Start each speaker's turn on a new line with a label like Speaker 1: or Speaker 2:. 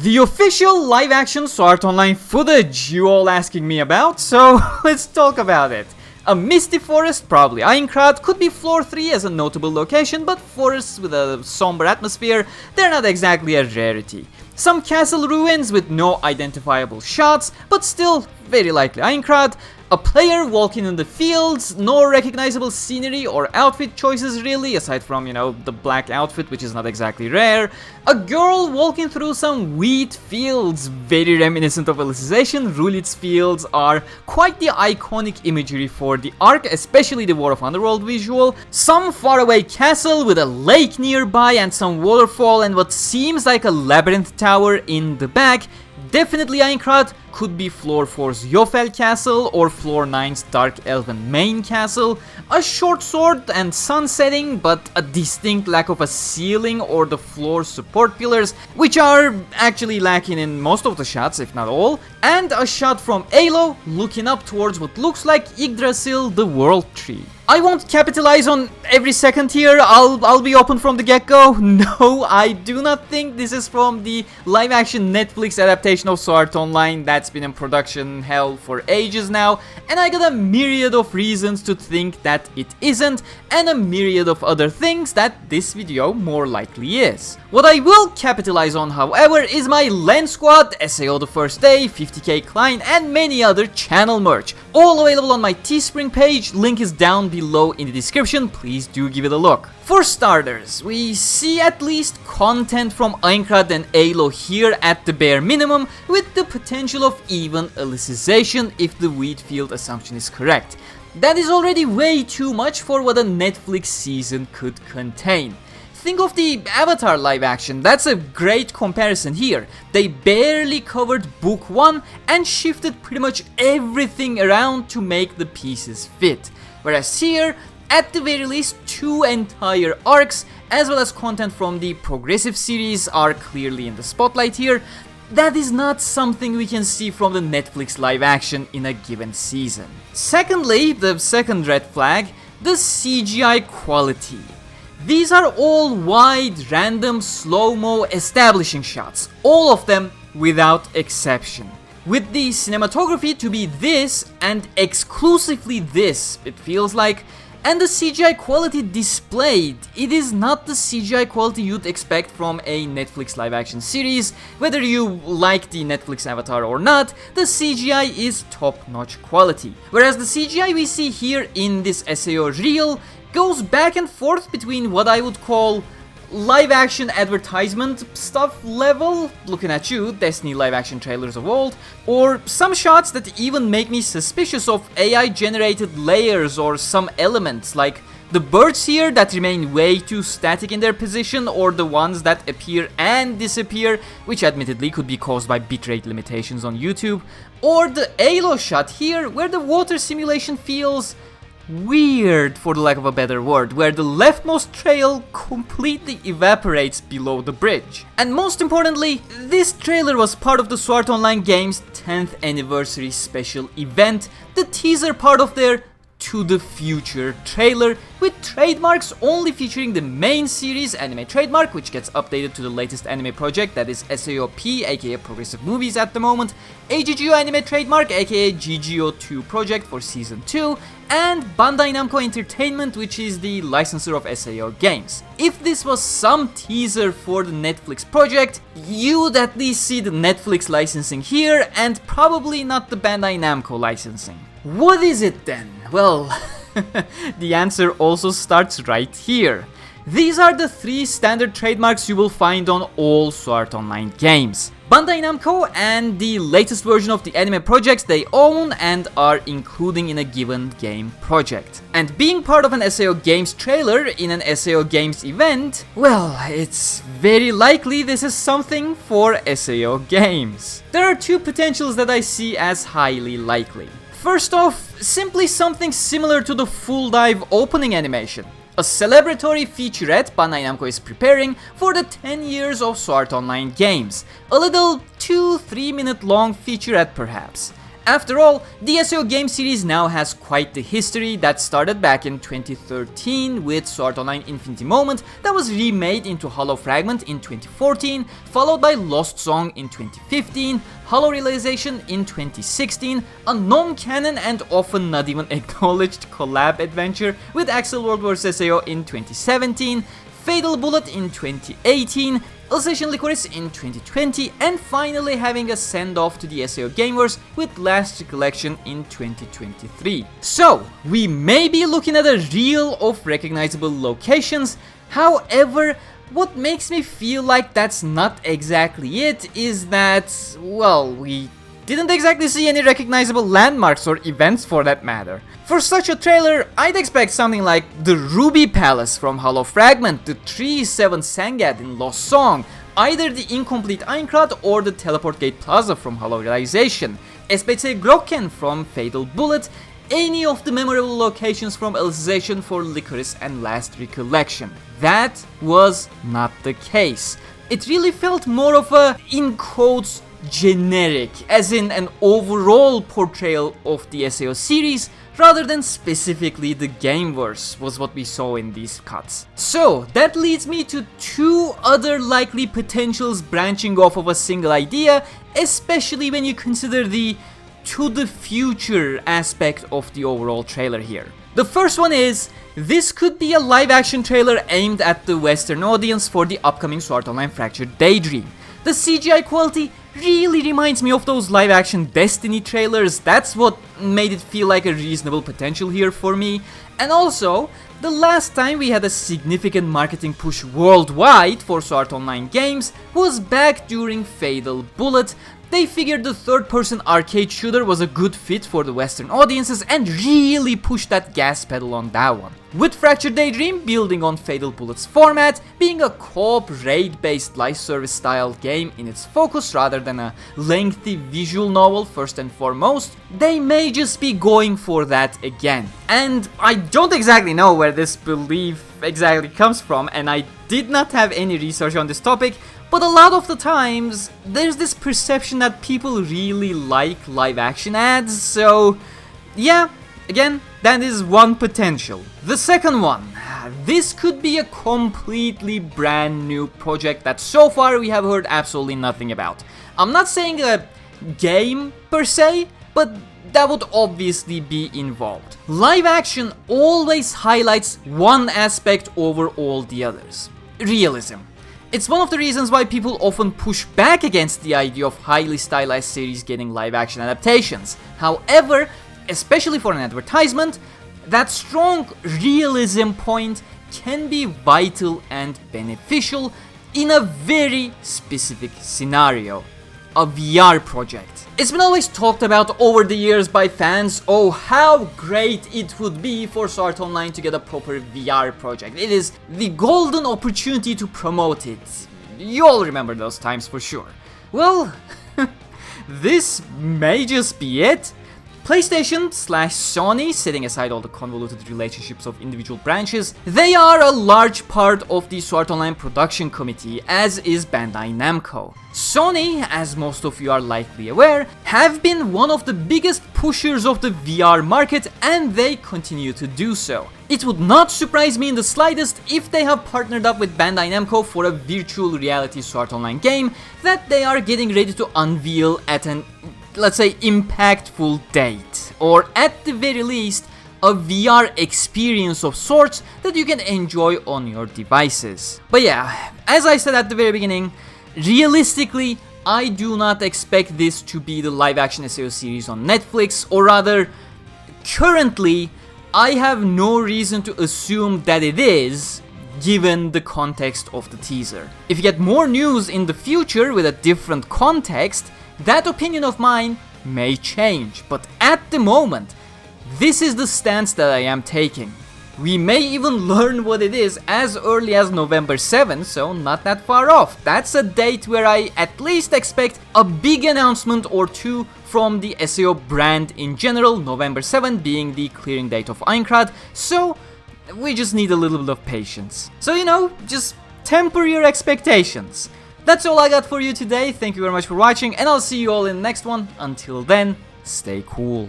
Speaker 1: The official live-action Sword Online footage you all asking me about, so let's talk about it. A misty forest, probably Aincrad, could be floor 3 as a notable location, but forests with a somber atmosphere, they're not exactly a rarity. Some castle ruins with no identifiable shots, but still very likely Aincrad. A player walking in the fields, no recognizable scenery or outfit choices really, aside from, the black outfit, which is not exactly rare. A girl walking through some wheat fields, very reminiscent of Alicization. Rulit's fields are quite the iconic imagery for the arc, especially the War of Underworld visual. Some faraway castle with a lake nearby and some waterfall and what seems like a labyrinth tower in the back. Definitely Aincrad, could be floor 4's Yofel Castle or floor 9's Dark Elven main castle. A short sword and sun setting, but a distinct lack of a ceiling or the floor support pillars, which are actually lacking in most of the shots, if not all. And a shot from Alo looking up towards what looks like Yggdrasil, the World Tree. I won't capitalize on every second here, I'll be open from the get-go. No, I do not think this is from the live-action Netflix adaptation of Sword Online that's been in production hell for ages now, and I got a myriad of reasons to think that it isn't, and a myriad of other things that this video more likely is. What I will capitalize on, however, is my Lens Squad, SAO the First Day, 50k Klein, and many other channel merch. All available on my Teespring page, link is down below in the description, please do give it a look. For starters, we see at least content from Aincrad and Alo here at the bare minimum, with the potential of even Alicization if the Wheatfield assumption is correct. That is already way too much for what a Netflix season could contain. Think of the Avatar live action, that's a great comparison here. They barely covered book 1 and shifted pretty much everything around to make the pieces fit. Whereas here, at the very least, 2 entire arcs, as well as content from the Progressive series are clearly in the spotlight here. That is not something we can see from the Netflix live action in a given season. Secondly, the second red flag, the CGI quality. These are all wide, random, slow-mo establishing shots, all of them without exception. With the cinematography to be this, and exclusively this, it feels like, and the CGI quality displayed, it is not the CGI quality you'd expect from a Netflix live-action series. Whether you like the Netflix Avatar or not, the CGI is top-notch quality. Whereas the CGI we see here in this SAO reel goes back and forth between what I would call live-action advertisement stuff level, looking at you, Destiny live-action trailers of old, or some shots that even make me suspicious of AI-generated layers or some elements, like the birds here that remain way too static in their position, or the ones that appear and disappear, which admittedly could be caused by bitrate limitations on YouTube, or the Alo shot here, where the water simulation feels weird, for the lack of a better word, where the leftmost trail completely evaporates below the bridge. And most importantly, this trailer was part of the Sword Online Games 10th anniversary special event, the teaser part of their To the Future trailer, with trademarks only featuring the main series anime trademark, which gets updated to the latest anime project, that is SAOP, aka Progressive Movies at the moment, AGGO anime trademark, aka GGO2 project for season 2, and Bandai Namco Entertainment, which is the licensor of SAO Games. If this was some teaser for the Netflix project, you'd at least see the Netflix licensing here, and probably not the Bandai Namco licensing. What is it then? Well, the answer also starts right here. These are the 3 standard trademarks you will find on all Sword Online games. Bandai Namco and the latest version of the anime projects they own and are including in a given game project. And being part of an SAO Games trailer in an SAO Games event, well, it's very likely this is something for SAO Games. There are 2 potentials that I see as highly likely. First off, simply something similar to the FullDive opening animation. A celebratory featurette Bandai Namco is preparing for the 10 years of Sword Online games. A little 2-3 minute long featurette perhaps. After all, the SAO Games series now has quite the history that started back in 2013 with Sword Art Online Infinity Moment that was remade into Hollow Fragment in 2014, followed by Lost Song in 2015, Hollow Realization in 2016, a non-canon and often not even acknowledged collab adventure with Axel World vs SAO in 2017, Fatal Bullet in 2018, Alsatian Licorice in 2020, and finally having a send-off to the SAO Gameverse with Last Recollection in 2023. So, we may be looking at a reel of recognizable locations. However, what makes me feel like that's not exactly it is that, well, we didn't exactly see any recognizable landmarks or events for that matter. For such a trailer, I'd expect something like the Ruby Palace from Hollow Fragment, the Tree 7 Sangad in Lost Song, either the Incomplete Aincrad or the Teleport Gate Plaza from Hollow Realization, SPC Grokken from Fatal Bullet, any of the memorable locations from Alicization for Licorice and Last Recollection. That was not the case. It really felt more of a, in quotes, generic, as in an overall portrayal of the SAO series, rather than specifically the Gameverse, was what we saw in these cuts. So, that leads me to two other likely potentials branching off of a single idea, especially when you consider the to the future aspect of the overall trailer here. The first one is, this could be a live action trailer aimed at the Western audience for the upcoming Sword Art Online Fractured Daydream. The CGI quality really reminds me of those live action Destiny trailers. That's what made it feel like a reasonable potential here for me. And also, the last time we had a significant marketing push worldwide for Sword Art Online games was back during Fatal Bullet. They figured the third-person arcade shooter was a good fit for the Western audiences and really pushed that gas pedal on that one. With Fractured Daydream building on Fatal Bullet's format, being a co-op raid-based live service style game in its focus rather than a lengthy visual novel first and foremost, they may just be going for that again. And I don't exactly know where this belief exactly comes from, and I did not have any research on this topic, but a lot of the times, there's this perception that people really like live action ads, so yeah, again, that is one potential. The second one, this could be a completely brand new project that so far we have heard absolutely nothing about. I'm not saying a game per se, but that would obviously be involved. Live action always highlights one aspect over all the others: realism. It's one of the reasons why people often push back against the idea of highly stylized series getting live action adaptations. However, especially for an advertisement, that strong realism point can be vital and beneficial in a very specific scenario: a VR project. It's been always talked about over the years by fans, oh how great it would be for Sword Art Online to get a proper VR project. It is the golden opportunity to promote it. You all remember those times for sure. Well, this may just be it. PlayStation/Sony, setting aside all the convoluted relationships of individual branches, they are a large part of the Sword Art Online production committee, as is Bandai Namco. Sony, as most of you are likely aware, have been one of the biggest pushers of the VR market, and they continue to do so. It would not surprise me in the slightest if they have partnered up with Bandai Namco for a virtual reality Sword Art Online game that they are getting ready to unveil at an, let's say, impactful date, or at the very least a VR experience of sorts that you can enjoy on your devices. But yeah, as I said at the very beginning, realistically, I do not expect this to be the live action SAO series on Netflix, or rather, currently, I have no reason to assume that it is, given the context of the teaser. If you get more news in the future with a different context, that opinion of mine may change, but at the moment, this is the stance that I am taking. We may even learn what it is as early as November 7, so not that far off. That's a date where I at least expect a big announcement or two from the SAO brand in general, November 7 being the clearing date of Aincrad, so we just need a little bit of patience. So, you know, just temper your expectations. That's all I got for you today. Thank you very much for watching, and I'll see you all in the next one. Until then, stay cool.